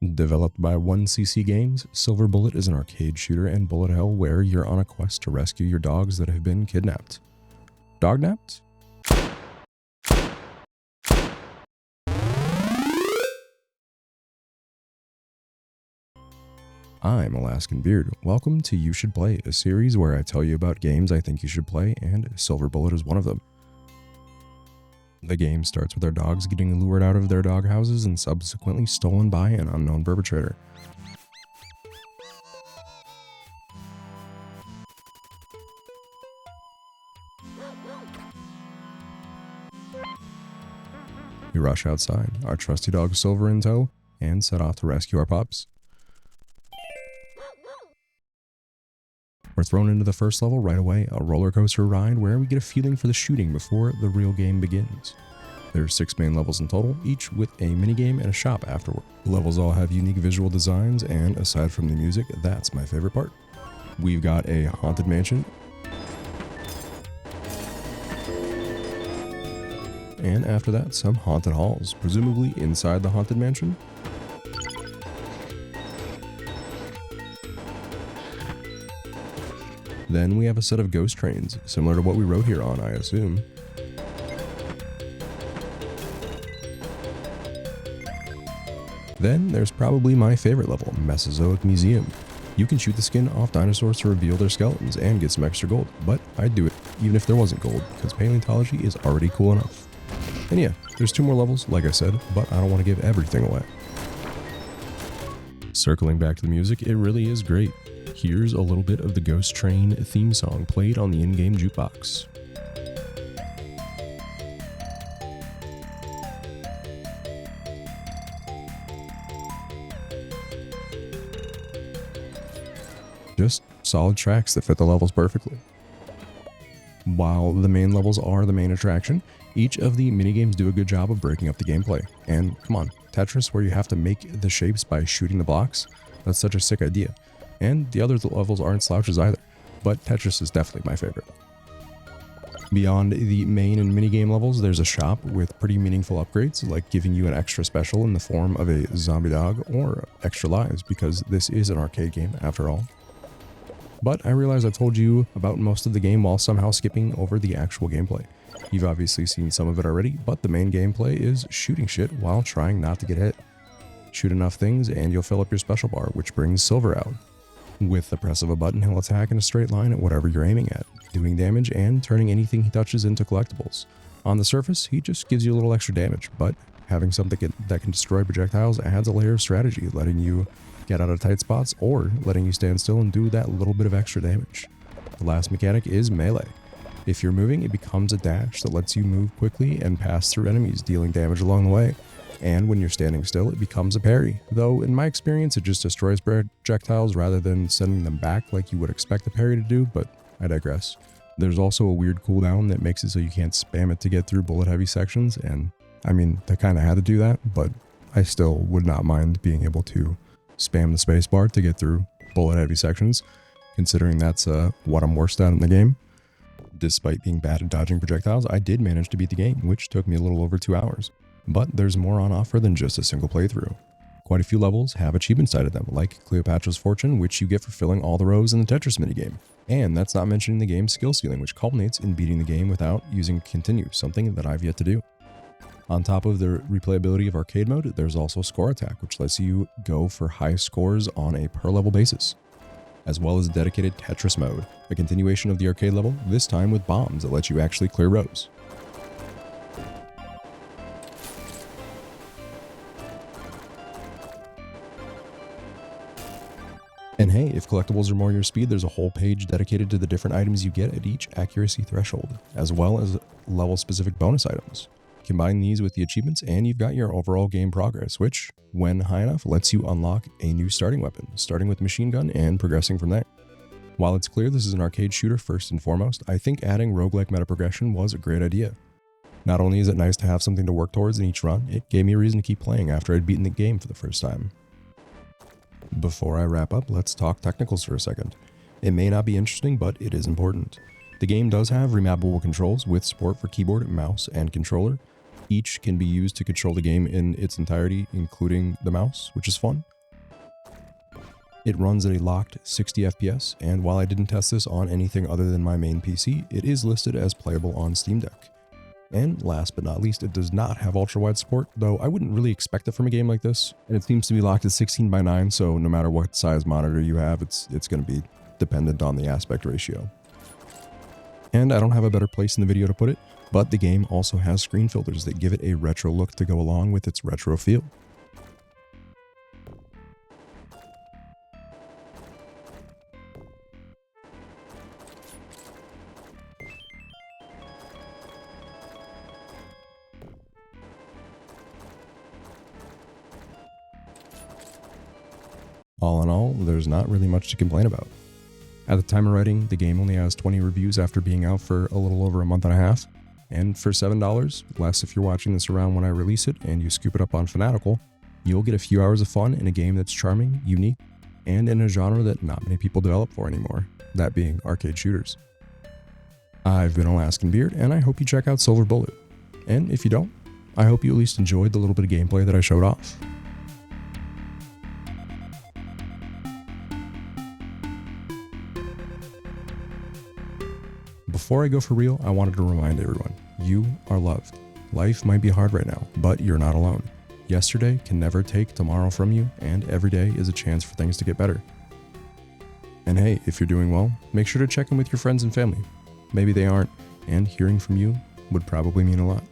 Developed by 1cc Games, Silver Bullet is an arcade shooter and bullet hell where you're on a quest to rescue your dogs that have been kidnapped. Dognapped? I'm Alaskan Beard. Welcome to You Should Play, a series where I tell you about games I think you should play, and Silver Bullet is one of them. The game starts with our dogs getting lured out of their dog houses and subsequently stolen by an unknown perpetrator. We rush outside, our trusty dog Silver in tow, and set off to rescue our pups. We're thrown into the first level right away, a roller coaster ride where we get a feeling for the shooting before the real game begins. There are 6 main levels in total, each with a minigame and a shop afterward. The levels all have unique visual designs, and aside from the music, that's my favorite part. We've got a haunted mansion, and after that, some haunted halls, presumably inside the haunted mansion. Then we have a set of ghost trains, similar to what we rode here on, I assume. Then there's probably my favorite level, Mesozoic Museum. You can shoot the skin off dinosaurs to reveal their skeletons and get some extra gold, but I'd do it even if there wasn't gold, because paleontology is already cool enough. And yeah, there's 2 more levels, like I said, but I don't want to give everything away. Circling back to the music, it really is great. Here's a little bit of the Ghost Train theme song played on the in-game jukebox. Just solid tracks that fit the levels perfectly. While the main levels are the main attraction, each of the minigames do a good job of breaking up the gameplay. And come on, Tetris where you have to make the shapes by shooting the blocks? That's such a sick idea. And the other levels aren't slouches either, but Tetris is definitely my favorite. Beyond the main and minigame levels, there's a shop with pretty meaningful upgrades, like giving you an extra special in the form of a zombie dog or extra lives, because this is an arcade game after all. But I realize I told you about most of the game while somehow skipping over the actual gameplay. You've obviously seen some of it already, but the main gameplay is shooting shit while trying not to get hit. Shoot enough things and you'll fill up your special bar, which brings Silver out. With the press of a button, he'll attack in a straight line at whatever you're aiming at, doing damage and turning anything he touches into collectibles. On the surface, he just gives you a little extra damage, but having something that can destroy projectiles adds a layer of strategy, letting you get out of tight spots or letting you stand still and do that little bit of extra damage. The last mechanic is melee. If you're moving, it becomes a dash that lets you move quickly and pass through enemies, dealing damage along the way. And when you're standing still, it becomes a parry, though in my experience it just destroys projectiles rather than sending them back like you would expect a parry to do, but I digress. There's also a weird cooldown that makes it so you can't spam it to get through bullet heavy sections, and I mean, they kind of had to do that, but I still would not mind being able to spam the spacebar to get through bullet heavy sections, considering that's what I'm worst at in the game. Despite being bad at dodging projectiles, I did manage to beat the game, which took me a little over 2 hours. But there's more on offer than just a single playthrough. Quite a few levels have achievements side of them, like Cleopatra's Fortune, which you get for filling all the rows in the Tetris minigame. And that's not mentioning the game's skill ceiling, which culminates in beating the game without using continue, something that I've yet to do. On top of the replayability of arcade mode, there's also Score Attack, which lets you go for high scores on a per level basis, as well as dedicated Tetris mode, a continuation of the arcade level, this time with bombs that let you actually clear rows. And hey, if collectibles are more your speed, there's a whole page dedicated to the different items you get at each accuracy threshold, as well as level-specific bonus items. Combine these with the achievements and you've got your overall game progress, which, when high enough, lets you unlock a new starting weapon, starting with machine gun and progressing from there. While it's clear this is an arcade shooter first and foremost, I think adding roguelike meta progression was a great idea. Not only is it nice to have something to work towards in each run, it gave me a reason to keep playing after I'd beaten the game for the first time. Before I wrap up, let's talk technicals for a second. It may not be interesting, but it is important. The game does have remappable controls with support for keyboard, mouse, and controller, Each can be used to control the game in its entirety, including the mouse, which is fun. It runs at a locked 60 FPS, and while I didn't test this on anything other than my main PC, it is listed as playable on Steam Deck. And last but not least, it does not have ultra-wide support, though I wouldn't really expect it from a game like this, and it seems to be locked at 16:9, so no matter what size monitor you have, it's going to be dependent on the aspect ratio. And I don't have a better place in the video to put it, but the game also has screen filters that give it a retro look to go along with its retro feel. All in all, there's not really much to complain about. At the time of writing, the game only has 20 reviews after being out for a little over a month and a half, and for $7, less if you're watching this around when I release it and you scoop it up on Fanatical, you'll get a few hours of fun in a game that's charming, unique, and in a genre that not many people develop for anymore, that being arcade shooters. I've been Alaskan Beard, and I hope you check out Silver Bullet. And if you don't, I hope you at least enjoyed the little bit of gameplay that I showed off. Before I go for real, I wanted to remind everyone, you are loved. Life might be hard right now, but you're not alone. Yesterday can never take tomorrow from you, and every day is a chance for things to get better. And hey, if you're doing well, make sure to check in with your friends and family. Maybe they aren't, and hearing from you would probably mean a lot.